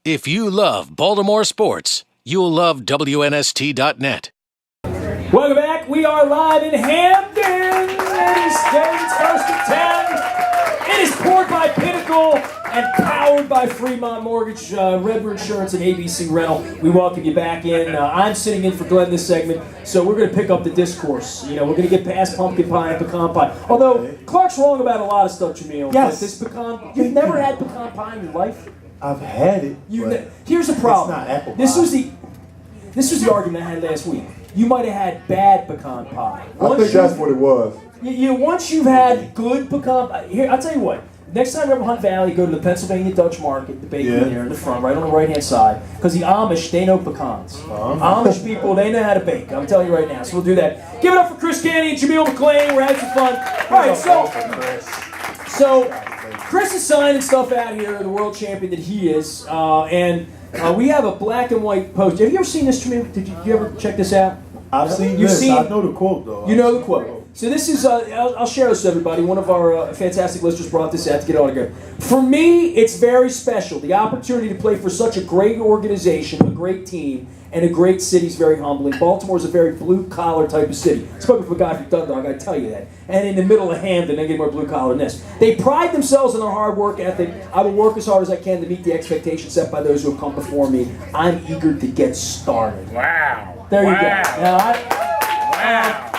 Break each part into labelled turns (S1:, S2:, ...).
S1: If you love Baltimore sports, you'll love WNST.net.
S2: Welcome back. We are live in Hampden. It is Dayton's first in town. It is poured by Pinnacle and powered by Fremont Mortgage, Redwood Insurance, and ABC Rental. We welcome you back in. I'm sitting in for Glenn this segment, so we're going to pick up the discourse. You know, we're going to get past pumpkin pie and pecan pie. Although Clark's wrong about a lot of stuff, Jameel.
S3: Yes.
S2: This pecan, you've never had pecan pie in your life.
S3: I've had it.
S2: Here's the problem.
S3: It's not apple pie.
S2: This was the argument I had last week. You might have had bad pecan pie.
S4: I think that's what it was.
S2: Once you've had good pecan pie, here, I'll tell you what. Next time you're in Hunt Valley, go to the Pennsylvania Dutch Market, the bakery there in the front, right on the right-hand side, because the Amish, they know pecans. Amish people, they know how to bake. I'm telling you right now. So we'll do that. Give it up for Chris Canty and Jameel McClain. We're having some fun. All right, so Chris is signing stuff out here, the world champion that he is, and we have a black and white poster. Have you ever seen this, Jameel? Did you ever check this out?
S3: I've seen this. I know the quote, though.
S2: You know the quote. So this is, I'll share this with everybody. One of our fantastic listeners brought this out to get it all together. For me, it's very special. The opportunity to play for such a great organization, a great team, and a great city is very humbling. Baltimore is a very blue-collar type of city. Spoken from a guy from Dundalk, I tell you that. And in the middle of Hampden, they get more blue-collar than this. They pride themselves on their hard work ethic. I will work as hard as I can to meet the expectations set by those who have come before me. I'm eager to get started.
S5: Wow.
S2: There you go. Now,
S5: Wow.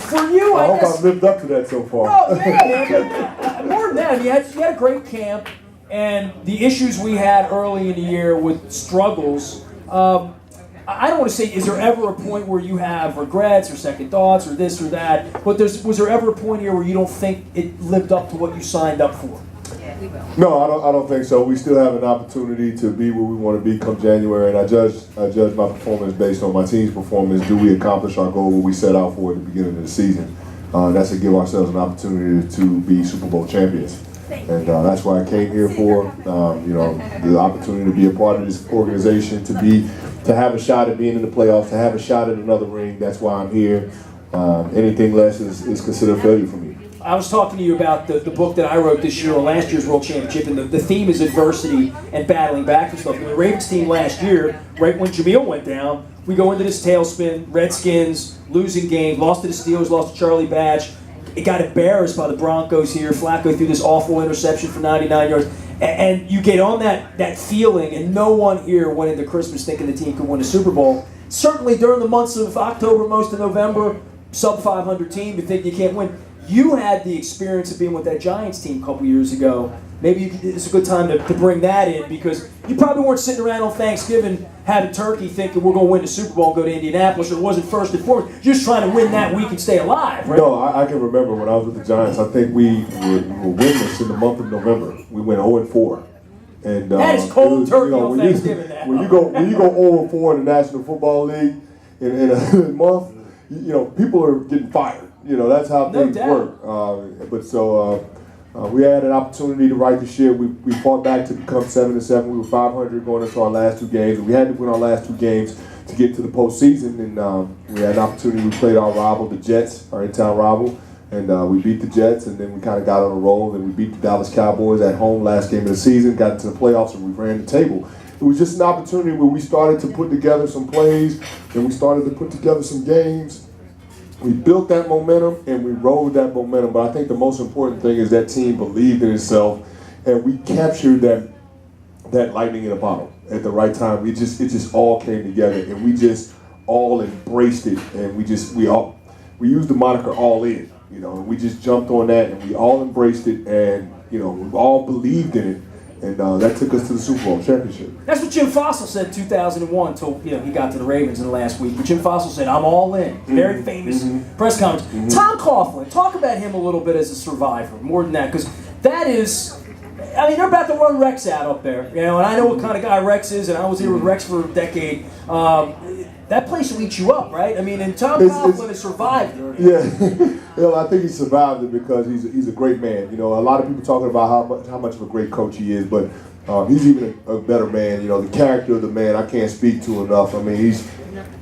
S2: For you,
S4: I hope
S2: guess,
S4: I've lived up to that so far.
S2: Oh, yeah, man. But more than that, you had a great camp, and the issues we had early in the year with struggles, I don't want to say, is there ever a point where you have regrets or second thoughts or this or that, but was there ever a point here where you don't think it lived up to what you signed up for?
S4: No, I don't think so. We still have an opportunity to be where we want to be come January, and I judge my performance based on my team's performance. Do we accomplish our goal what we set out for at the beginning of the season? That's to give ourselves an opportunity to be Super Bowl champions. And that's why I came here for, the opportunity to be a part of this organization, to have a shot at being in the playoffs, to have a shot at another ring. That's why I'm here. Anything less is considered failure for me.
S2: I was talking to you about the book that I wrote this year on last year's World Championship, and the theme is adversity and battling back from stuff. And the Ravens team last year, right when Jameel went down, we go into this tailspin, Redskins, losing game, lost to the Steelers, lost to Charlie Batch. It got embarrassed by the Broncos here. Flacco threw this awful interception for 99 yards. And you get on that feeling, and no one here went into Christmas thinking the team could win a Super Bowl. Certainly during the months of October, most of November, sub-500 team, you think you can't win. You had the experience of being with that Giants team a couple years ago. Maybe it's a good time to bring that in, because you probably weren't sitting around on Thanksgiving having turkey thinking we're going to win the Super Bowl and go to Indianapolis, or it wasn't first and foremost. You're just trying to win that week and stay alive, right?
S4: No, I can remember when I was with the Giants, I think we were winless in the month of November. We went 0-4. And,
S2: that is cold turkey on Thanksgiving now.
S4: When you go 0-4 in the National Football League in a month, people are getting fired. That's how things work. We had an opportunity to right the ship. We fought back to become 7-7. We were 500 going into our last two games. We had to win our last two games to get to the postseason. And we had an opportunity. We played our rival, the Jets, our in-town rival, and we beat the Jets. And then we kind of got on a roll. And we beat the Dallas Cowboys at home last game of the season. Got into the playoffs, and we ran the table. It was just an opportunity where we started to put together some plays, and we started to put together some games. We built that momentum, and we rode that momentum. But I think the most important thing is that team believed in itself, and we captured that lightning in a bottle at the right time. It just all came together, and we just all embraced it, and we used the moniker "all in," and we just jumped on that, and we all embraced it, and we all believed in it. And that took us to the Super Bowl championship.
S2: That's what Jim Fossil said in 2001 until he got to the Ravens in the last week. But Jim Fossil said, "I'm all in." Very famous press conference. Tom Coughlin, talk about him a little bit as a survivor. More than that, because that is, they're about to run Rex out up there. And I know what kind of guy Rex is, and I was here with Rex for a decade. That place will eat you up, right? And Tom Coughlin has survived it.
S4: Yeah, I think he survived it because he's a great man. A lot of people talking about how much of a great coach he is, but he's even a better man. The character of the man I can't speak to enough. He's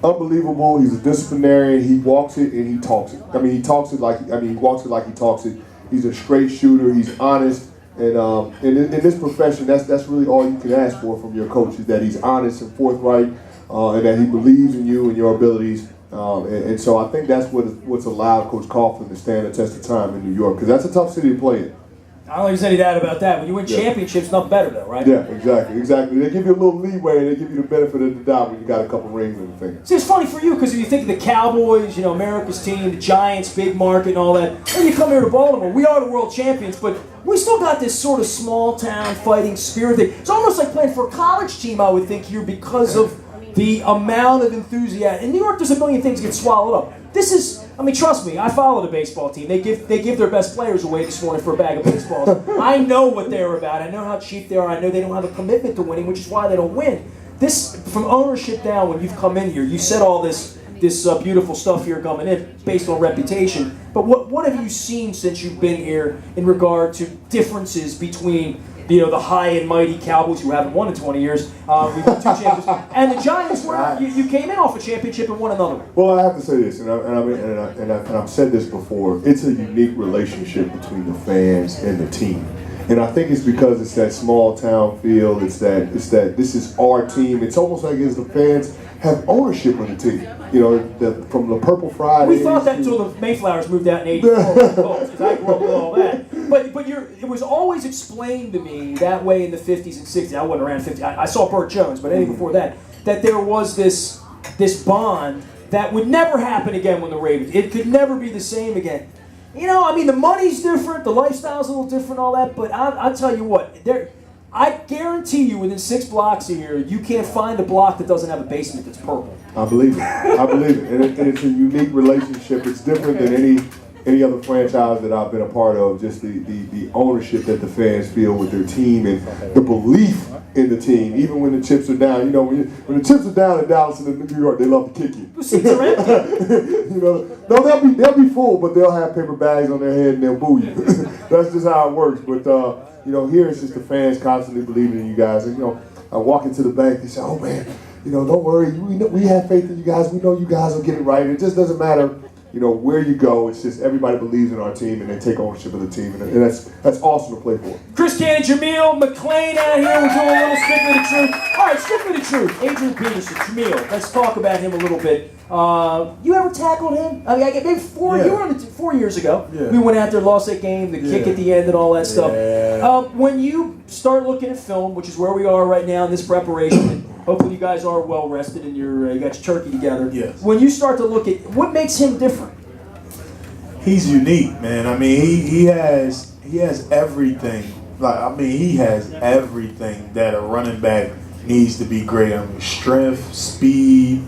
S4: unbelievable. He's a disciplinarian. He walks it and he talks it. He talks it like he walks it like he talks it. He's a straight shooter. He's honest. And in this profession, that's really all you can ask for from your coach, is that he's honest and forthright, and that he believes in you and your abilities. And so I think that's what's allowed Coach Coughlin to stand the test of time in New York, because that's a tough city to play in.
S2: I don't think there's any doubt about that. When you win championships, nothing better though, right?
S4: Yeah, exactly. They give you a little leeway, and they give you the benefit of the doubt when you got a couple rings in the finger.
S2: See, it's funny for you because if you think of the Cowboys, America's team, the Giants, big market and all that, and you come here to Baltimore, we are the world champions, but we still got this sort of small town fighting spirit thing. It's almost like playing for a college team, I would think, here because of the amount of enthusiasm. In New York, there's a million things that get swallowed up. This is, trust me, I follow the baseball team. They give their best players away this morning for a bag of baseballs. I know what they're about. I know how cheap they are. I know they don't have a commitment to winning, which is why they don't win. This, from ownership down, when you've come in here, you said all this beautiful stuff here coming in based on reputation. But what have you seen since you've been here in regard to differences between the high and mighty Cowboys, who haven't won in 20 years, we won 2 championships, and the Giants, where you came in off a championship and won another one?
S4: Well, I have to say this, and I've said this before. It's a unique relationship between the fans and the team, and I think it's because it's that small town feel. It's that this is our team. It's almost like as the fans have ownership of the team. From the Purple Friday.
S2: We thought that until the Mayflowers moved out in '84 because I grew up with all that. But it was always explained to me that way in the 50s and 60s. I wasn't around 50. I saw Burt Jones, but anything before that there was this bond that would never happen again when the Ravens. It could never be the same again. The money's different, the lifestyle's a little different, all that. But I'll tell you what, I guarantee you within 6 blocks of here, you can't find a block that doesn't have a basement that's purple.
S4: I believe it. And it's a unique relationship. It's different than any other franchise that I've been a part of. Just the ownership that the fans feel with their team and the belief in the team, even when the chips are down. When the chips are down in Dallas and in New York, they love to kick you.
S2: The seats are empty.
S4: No, they'll be full, but they'll have paper bags on their head and they'll boo you. That's just how it works. But here it's just the fans constantly believing in you guys. And I walk into the bank, they say, "Oh man, don't worry, we have faith in you guys. We know you guys will get it right." It just doesn't matter, where you go. It's just everybody believes in our team and they take ownership of the team, and that's awesome to play for.
S2: Chris Canty, Jameel McClain out here. We're doing a little Stick with the Truth. All right, Stick with the Truth. Adrian Peterson, Jameel. Let's talk about him a little bit. You ever tackled him? I get maybe 4 years ago.
S3: Yeah.
S2: We went out there, lost that game, the kick at the end, and all that stuff.
S3: Yeah.
S2: When you start looking at film, which is where we are right now in this preparation, and hopefully you guys are well rested and you got your turkey together.
S3: Yes.
S2: When you start to look at what makes him different.
S3: He's unique, man. He has everything. He has everything that a running back needs to be great. Strength, speed,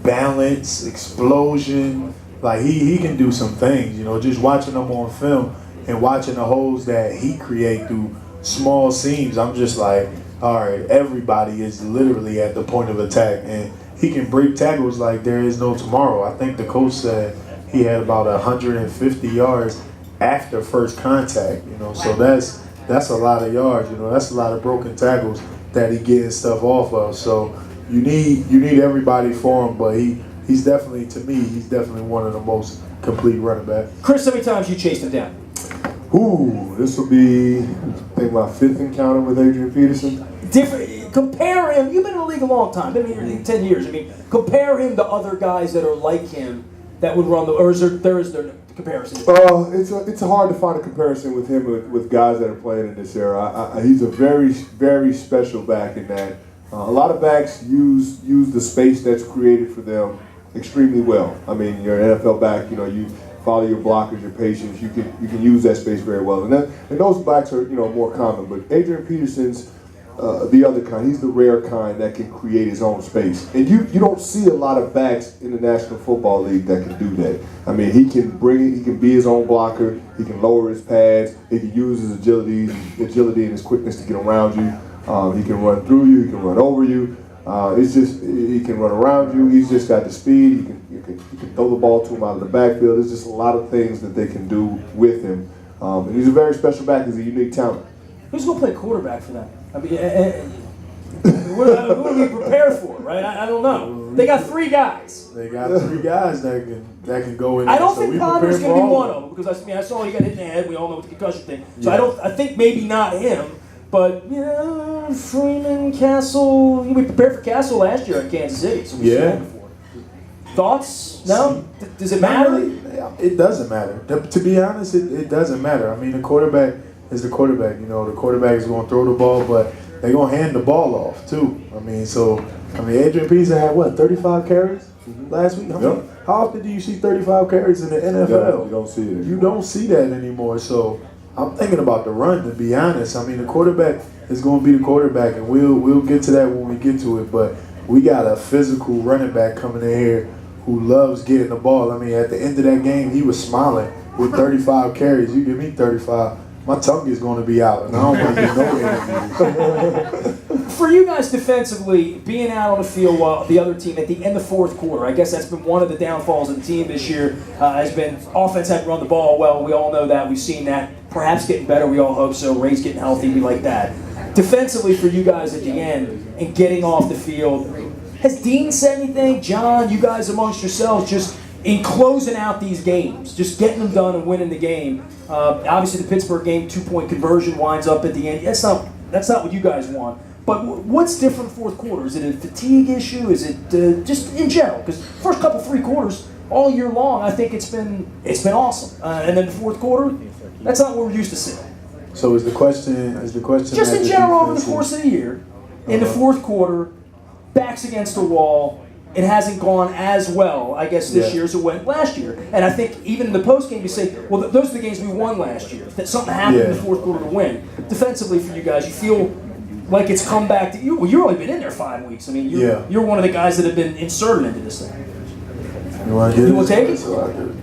S3: balance, explosion. He can do some things. Just watching him on film and watching the holes that he create through small seams, I'm just like, all right, everybody is literally at the point of attack, and he can break tackles like there is no tomorrow. I think the coach said he had about 150 yards after first contact, so that's a lot of yards, that's a lot of broken tackles that he getting stuff off of. So you need everybody for him, but he's definitely, to me, he's definitely one of the most complete running back.
S2: Chris, how many times you chased him down?
S4: This will be, I think, my 5th encounter with Adrian Peterson.
S2: Compare him. You've been in the league a long time. Been here 10 years. Compare him to other guys that are like him that would run the. Or is there no comparison?
S4: It's hard to find a comparison with him with guys that are playing in this era. He's a very, very special back in that a lot of backs use the space that's created for them extremely well. You're an NFL back. You follow your blockers, your patience. You can use that space very well, and those backs are more common. But Adrian Peterson's the other kind. He's the rare kind that can create his own space, and you don't see a lot of backs in the National Football League that can do that. He can he can be his own blocker. He can lower his pads. He can use his agility and his quickness to get around you. He can run through you. He can run over you. He can run around you. He's just got the speed. You can throw the ball to him out of the backfield. There's just a lot of things that they can do with him. And he's a very special back. He's a unique talent.
S2: Who's going to play quarterback for that? What are we prepared for, right? I don't know. They got 3 guys.
S3: They got 3 guys that can go in there.
S2: I don't
S3: so
S2: think
S3: we
S2: Ponder's
S3: prepare
S2: going to
S3: for
S2: be
S3: all
S2: one of them because I saw he got hit in the head. We all know what the concussion thing. So I think maybe not him, but yeah, Freeman, Castle. We prepared for Castle last year in Kansas City, so we've seen him before. Thoughts? No? Does it matter?
S3: It doesn't matter. To be honest, it doesn't matter. I mean, the quarterback is the quarterback. You know, the quarterback is going to throw the ball, but they're going to hand the ball off too. I mean, Adrian Peterson had what, 35 carries last week? How often do you see 35 carries in the NFL?
S4: Yeah, you don't see it anymore.
S3: You don't see that anymore. So I'm thinking about the run, to be honest. I mean, the quarterback is going to be the quarterback, and we'll get to that when we get to it. But we got a physical running back coming in here who loves getting the ball. I mean, at the end of that game, he was smiling with 35 carries. You give me 35, my tongue is going to be out, and I don't want to get no interviews.
S2: For you guys defensively, being out on the field while the other team at the end of the 4th quarter, I guess that's been one of the downfalls of the team this year, has been offense hadn't run the ball well. We all know that. We've seen that. Perhaps getting better. We all hope so. Ray's getting healthy. We like that. Defensively for you guys at the end and getting off the field, has Dean said anything? John, you guys amongst yourselves, just in closing out these games, just getting them done and winning the game. Obviously, the Pittsburgh game, 2-point conversion winds up at the end. That's not what you guys want. But what's different 4th quarter? Is it a fatigue issue? Is it just in general? Because first couple 3 quarters all year long, I think it's been awesome. And then the 4th quarter, that's not what we're used to seeing.
S3: So is the question
S2: Just in general over the course of the year, in the 4th quarter, backs against the wall, it hasn't gone as well, I guess, this year as it went last year. And I think even in the postgame, you say, well, those are the games we won last year. That something happened in the 4th quarter to win. Defensively for you guys, you feel like it's come back to you. Well, you've only been in there 5 weeks. I mean, you're one of the guys that have been inserted into this thing.
S3: You want to
S2: take it?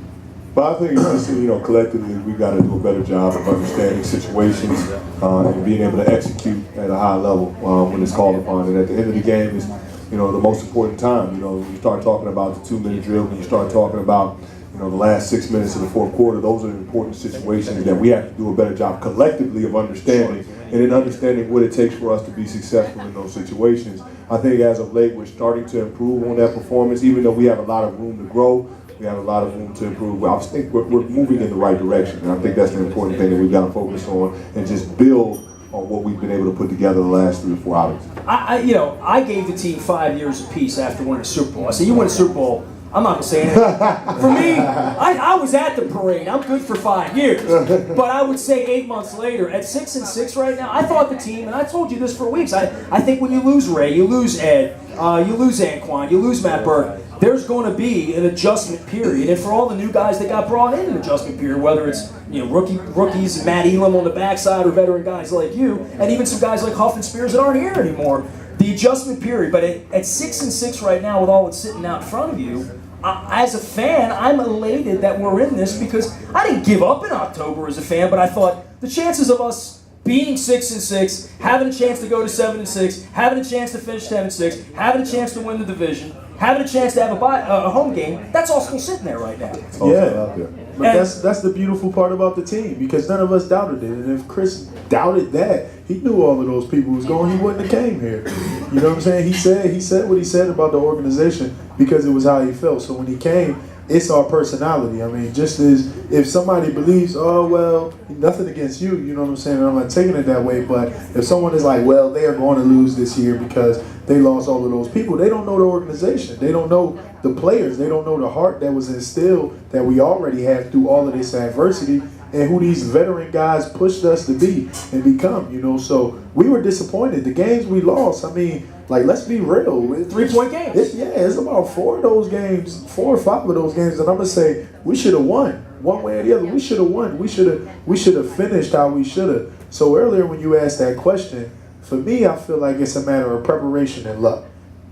S4: But I think it's just, collectively we got to do a better job of understanding situations and being able to execute at a high level when it's called upon. And at the end of the game is, the most important time. When you start talking about the 2-minute drill, when you start talking about, the last 6 minutes of the 4th quarter, those are important situations that we have to do a better job collectively of understanding and in understanding what it takes for us to be successful in those situations. I think as of late, we're starting to improve on that performance, even though we have a lot of room to grow. We have a lot of room to improve. I think we're moving in the right direction, and I think that's the important thing that we've got to focus on and just build on what we've been able to put together the last 3 or 4 outings.
S2: I gave the team 5 years apiece after winning a Super Bowl. I said, you win a Super Bowl, I'm not going to say anything. For me, I was at the parade. I'm good for 5 years. But I would say 8 months later, at 6-6 right now, I thought the team, and I told you this for weeks, I think when you lose Ray, you lose Ed, you lose Anquan, you lose Matt Burke, there's going to be an adjustment period. And for all the new guys that got brought in an adjustment period, whether it's rookies, Matt Elam on the backside, or veteran guys like you, and even some guys like Huff and Spears that aren't here anymore, the adjustment period. But at 6-6 right now, with all that's sitting out in front of you, as a fan, I'm elated that we're in this because I didn't give up in October as a fan, but I thought the chances of us being 6-6, having a chance to go to 7-6, having a chance to finish 10-6, having a chance to win the division, having a chance to have a home game, that's all still sitting there right now.
S3: But that's the beautiful part about the team, because none of us doubted it. And if Chris doubted that, he knew all of those people was going, he wouldn't have came here. You know what I'm saying? He said what he said about the organization because it was how he felt. So when he came, it's our personality. I mean, just as if somebody believes, oh, well, nothing against you, you know what I'm saying? And I'm not taking it that way. But if someone is like, well, they are going to lose this year because they lost all of those people, they don't know the organization. They don't know the players. They don't know the heart that was instilled that we already have through all of this adversity and who these veteran guys pushed us to be and become, So we were disappointed. The games we lost, I mean, let's be real.
S2: 3-point games.
S3: It's about 4 or 5 of those games, and I'm gonna say we should have won one way or the other. We should have won. We should have finished how we should have. So earlier when you asked that question, for me, I feel like it's a matter of preparation and luck.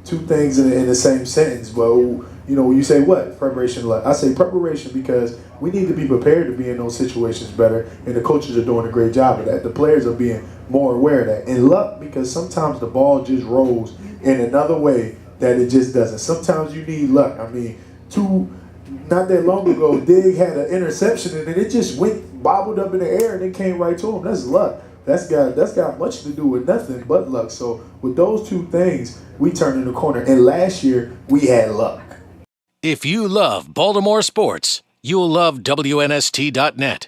S3: 2 things in the same sentence, but when you say what? Preparation and luck. I say preparation because we need to be prepared to be in those situations better, and the coaches are doing a great job of that. The players are being more aware of that. And luck, because sometimes the ball just rolls in another way that it just doesn't. Sometimes you need luck. I mean, not that long ago, Dig had an interception, and it just bobbled up in the air, and it came right to him. That's luck. that's got much to do with nothing but luck. So with those two things, we turned in the corner. And last year, we had luck.
S1: If you love Baltimore sports, you'll love WNST.net.